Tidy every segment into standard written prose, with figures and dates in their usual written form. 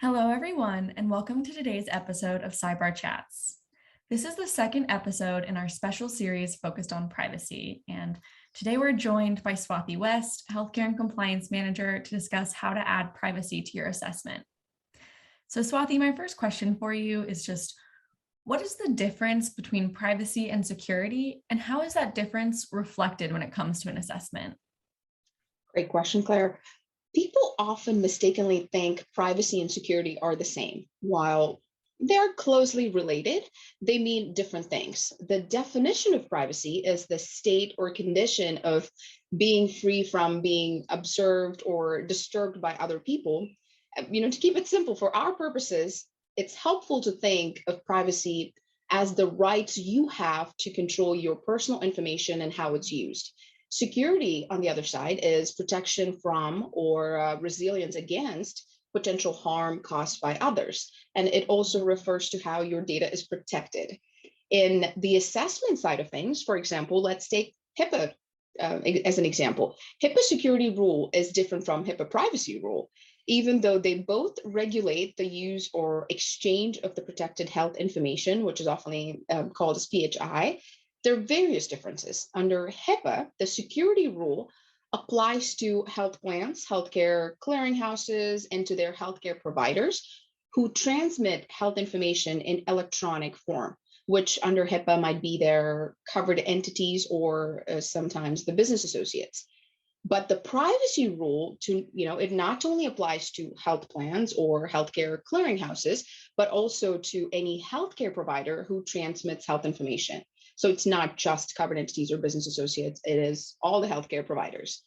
Hello, everyone, and welcome to today's episode of cyBARR Chats. This is the second episode in our special series focused on privacy, and today we're joined by Swathi West, Healthcare and Compliance Manager, to discuss how to add privacy to your assessment. So Swathi, my first question for you is just, what is the difference between privacy and security, and how is that difference reflected when it comes to an assessment? Great question, Claire. People often mistakenly think privacy and security are the same. While they're closely related, they mean different things. The definition of privacy is the state or condition of being free from being observed or disturbed by other people. To keep it simple, for our purposes, it's helpful to think of privacy as the rights you have to control your personal information and how it's used. Security, on the other side, is protection from or resilience against potential harm caused by others. And it also refers to how your data is protected. In the assessment side of things, for example, let's take HIPAA as an example. HIPAA security rule is different from HIPAA privacy rule. Even though they both regulate the use or exchange of the protected health information, which is often called as PHI, there are various differences. Under HIPAA, the security rule applies to health plans, healthcare clearinghouses, and to their healthcare providers who transmit health information in electronic form, which under HIPAA might be their covered entities or sometimes the business associates. But the privacy rule, it not only applies to health plans or healthcare clearinghouses, but also to any healthcare provider who transmits health information. So it's not just covered entities or business associates, it is all the healthcare providers.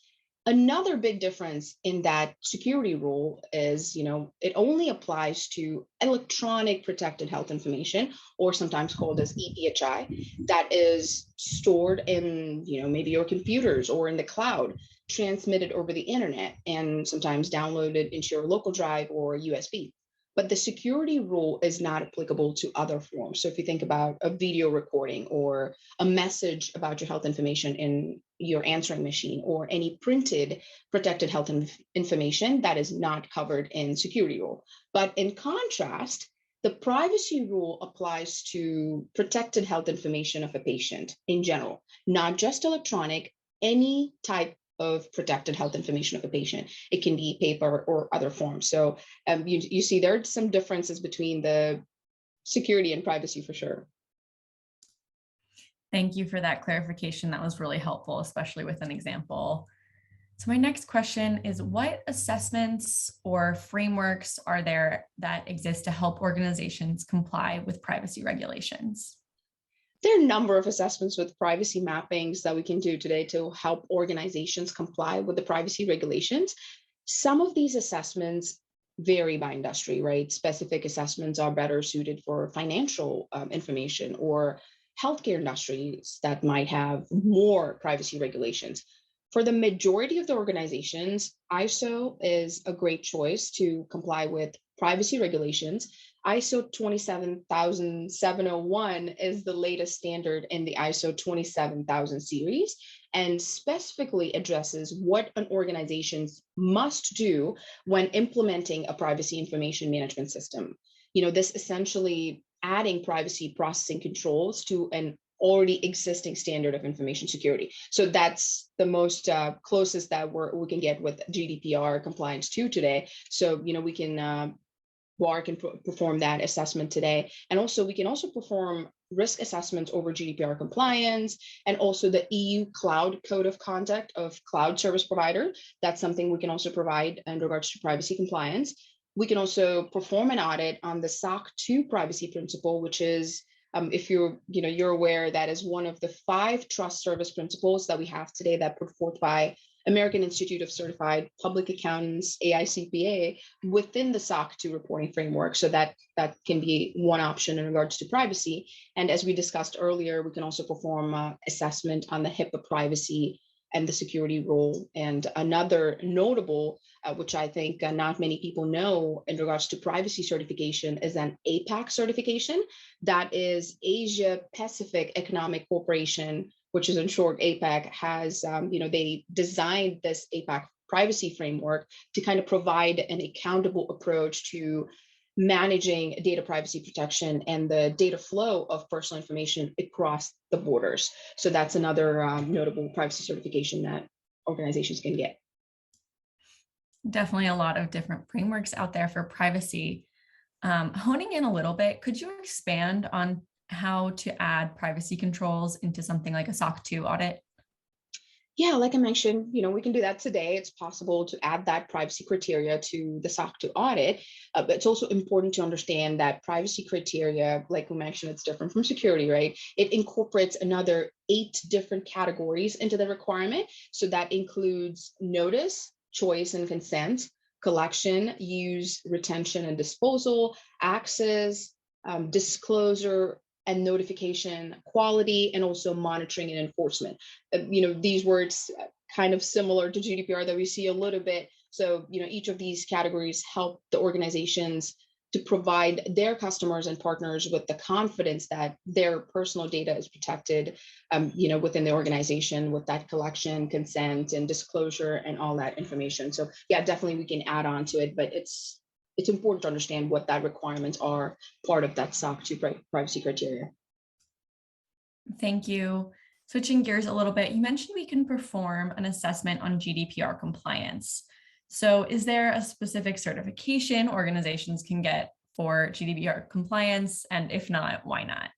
Another big difference in that security rule is, it only applies to electronic protected health information, or sometimes called as ePHI, that is stored in, maybe your computers or in the cloud, transmitted over the internet, and sometimes downloaded into your local drive or USB. But the security rule is not applicable to other forms. So if you think about a video recording or a message about your health information in your answering machine or any printed protected health information, that is not covered in security rule. But in contrast, the privacy rule applies to protected health information of a patient in general, not just electronic, any type of protected health information of a patient. It can be paper or other forms. So you see there are some differences between the security and privacy for sure. Thank you for that clarification. That was really helpful, especially with an example. So my next question is, what assessments or frameworks are there that exist to help organizations comply with privacy regulations? There are a number of assessments with privacy mappings that we can do today to help organizations comply with the privacy regulations. Some of these assessments vary by industry, right? Specific assessments are better suited for financial information or healthcare industries that might have more privacy regulations. For the majority of the organizations, ISO is a great choice to comply with privacy regulations. ISO 27701 is the latest standard in the ISO 27000 series and specifically addresses what an organization must do when implementing a privacy information management system. This essentially adding privacy processing controls to an already existing standard of information security. So that's the most closest that we can get with GDPR compliance to today. So, we can BARR can perform that assessment today. And also we can also perform risk assessments over GDPR compliance and also the EU Cloud Code of Conduct of cloud service provider. That's something we can also provide in regards to privacy compliance. We can also perform an audit on the SOC 2 privacy principle, which is if you're aware, that is one of the 5 trust service principles that we have today that put forth by American Institute of Certified Public Accountants, AICPA, within the SOC 2 reporting framework. So that can be one option in regards to privacy. And as we discussed earlier, we can also perform assessment on the HIPAA privacy and the security rule. And another notable, which I think not many people know in regards to privacy certification, is an APAC certification. That is Asia Pacific Economic Corporation, which is in short APAC, has, they designed this APAC privacy framework to kind of provide an accountable approach to managing data privacy protection and the data flow of personal information across the borders. So that's another notable privacy certification that organizations can get. Definitely a lot of different frameworks out there for privacy. Honing in a little bit, could you expand on how to add privacy controls into something like a SOC 2 audit? Yeah, like I mentioned, we can do that today. It's possible to add that privacy criteria to the SOC 2 audit, but it's also important to understand that privacy criteria, like we mentioned, it's different from security, right? It incorporates another 8 different categories into the requirement. So that includes notice, choice and consent, collection, use, retention and disposal, access, disclosure, and notification, quality, and also monitoring and enforcement. These words kind of similar to GDPR that we see a little bit. So, each of these categories help the organizations to provide their customers and partners with the confidence that their personal data is protected, within the organization with that collection, consent, and disclosure, and all that information. So, yeah, definitely we can add on to it, but it's important to understand what that requirements are part of that SOC 2 privacy criteria. Thank you. Switching gears a little bit, you mentioned we can perform an assessment on GDPR compliance. So, is there a specific certification organizations can get for GDPR compliance? And if not, why not?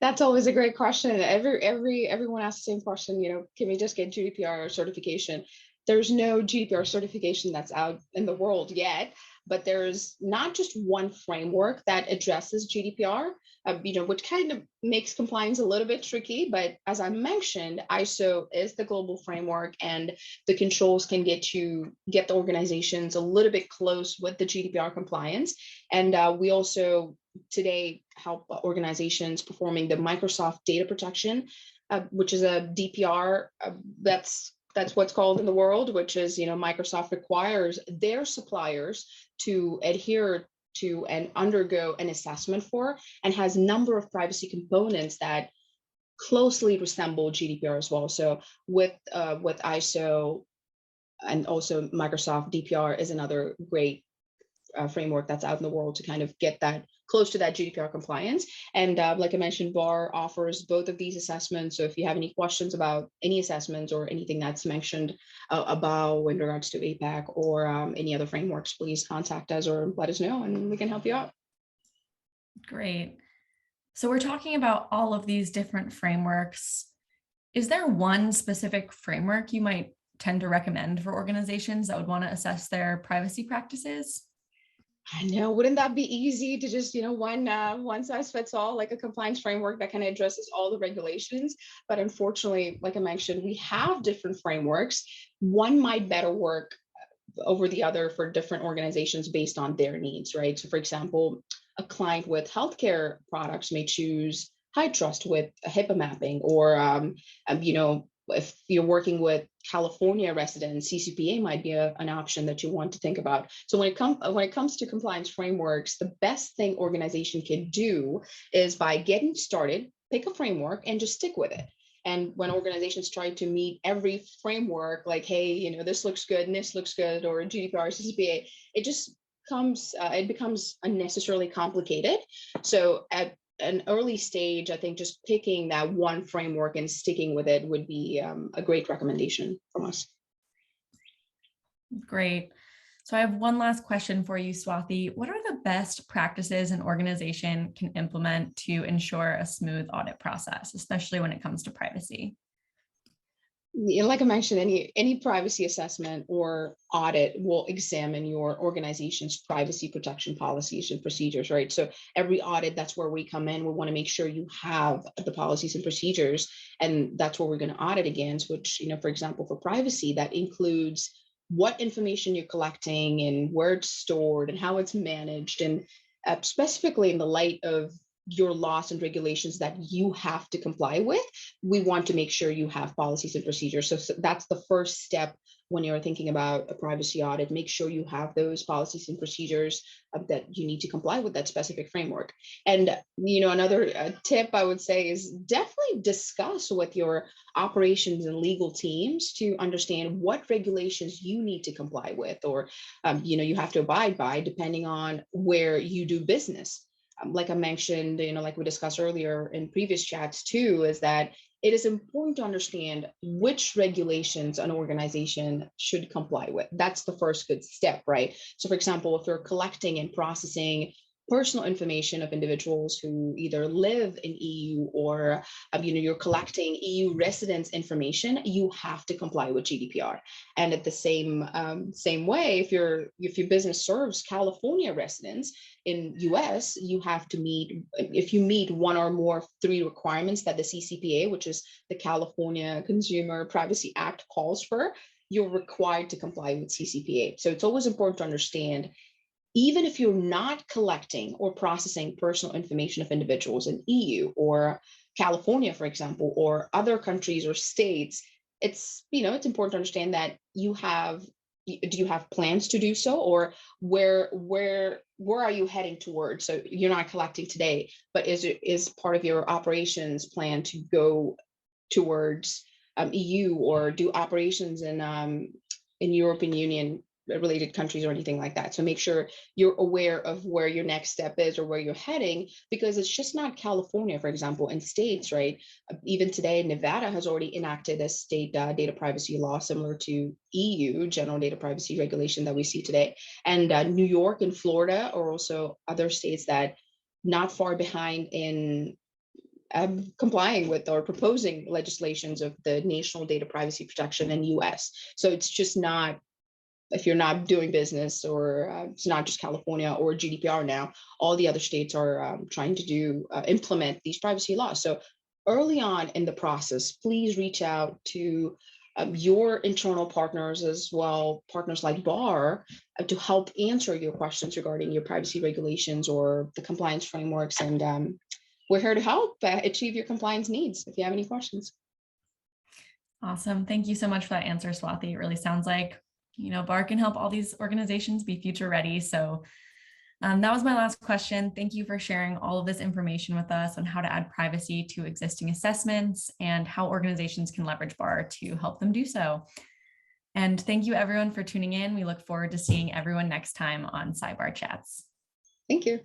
That's always a great question. Everyone asks the same question. Can we just get GDPR certification? There's no GDPR certification that's out in the world yet, but there's not just one framework that addresses GDPR, which kind of makes compliance a little bit tricky. But as I mentioned, ISO is the global framework, and the controls can get the organizations a little bit close with the GDPR compliance. And we also today help organizations performing the Microsoft data protection, which is a DPR. That's what's called in the world, which is, Microsoft requires their suppliers to adhere to and undergo an assessment for, and has a number of privacy components that closely resemble GDPR as well. So with ISO and also Microsoft, DPR is another great framework that's out in the world to kind of get that close to that GDPR compliance. And like I mentioned, BARR offers both of these assessments. So if you have any questions about any assessments or anything that's mentioned about in regards to APAC or any other frameworks, please contact us or let us know and we can help you out. Great. So, we're talking about all of these different frameworks. Is there one specific framework you might tend to recommend for organizations that would want to assess their privacy practices? I know, wouldn't that be easy to just, one size fits all, like a compliance framework that kind of addresses all the regulations? But unfortunately, like I mentioned, we have different frameworks. One might better work over the other for different organizations based on their needs, right? So for example, a client with healthcare products may choose high trust with a HIPAA mapping, or if you're working with California residents, CCPA might be an option that you want to think about. So when it comes to compliance frameworks, the best thing organization can do is by getting started, pick a framework and just stick with it. And when organizations try to meet every framework, like, hey, this looks good and this looks good, or GDPR, CCPA, it becomes unnecessarily complicated. So at an early stage, I think just picking that one framework and sticking with it would be a great recommendation from us. Great. So I have one last question for you, Swathi. What are the best practices an organization can implement to ensure a smooth audit process, especially when it comes to privacy? Like I mentioned, any privacy assessment or audit will examine your organization's privacy protection policies and procedures, right? So every audit, that's where we come in. We want to make sure you have the policies and procedures, and that's what we're going to audit against, which, for example, for privacy, that includes what information you're collecting and where it's stored and how it's managed. And specifically in the light of your laws and regulations that you have to comply with, we want to make sure you have policies and procedures. So that's the first step when you're thinking about a privacy audit. Make sure you have those policies and procedures that you need to comply with that specific framework. And another tip I would say is definitely discuss with your operations and legal teams to understand what regulations you need to comply with, or you have to abide by, depending on where you do business. Like I mentioned, like we discussed earlier in previous chats too, is that it is important to understand which regulations an organization should comply with. That's the first good step, right? So, for example, if you're collecting and processing personal information of individuals who either live in EU, or you're collecting EU residents information, you have to comply with GDPR. And at the same way, if your business serves California residents in US, you have to meet, if you meet one or more of 3 requirements that the CCPA, which is the California Consumer Privacy Act, calls for, you're required to comply with CCPA. So it's always important to understand, even if you're not collecting or processing personal information of individuals in EU or California, for example, or other countries or states, it's important to understand that do you have plans to do so, or where are you heading towards? So you're not collecting today, but is part of your operations plan to go towards EU, or do operations in European Union related countries or anything like that? So make sure you're aware of where your next step is or where you're heading, because it's just not California, for example, in states, right? Even today, Nevada has already enacted a state data privacy law similar to EU general data privacy regulation that we see today. And New York and Florida are also other states that not far behind in complying with or proposing legislations of the national data privacy protection in US. So it's just not, if you're not doing business, or it's not just California or GDPR now, all the other states are trying to implement these privacy laws. So early on in the process, please reach out to your internal partners, as well, partners like BARR, to help answer your questions regarding your privacy regulations or the compliance frameworks. And we're here to help achieve your compliance needs if you have any questions. Awesome. Thank you so much for that answer, Swathi. It really sounds like, BARR can help all these organizations be future ready. So that was my last question. Thank you for sharing all of this information with us on how to add privacy to existing assessments and how organizations can leverage BARR to help them do so. And thank you everyone for tuning in. We look forward to seeing everyone next time on cyBARR Chats. Thank you.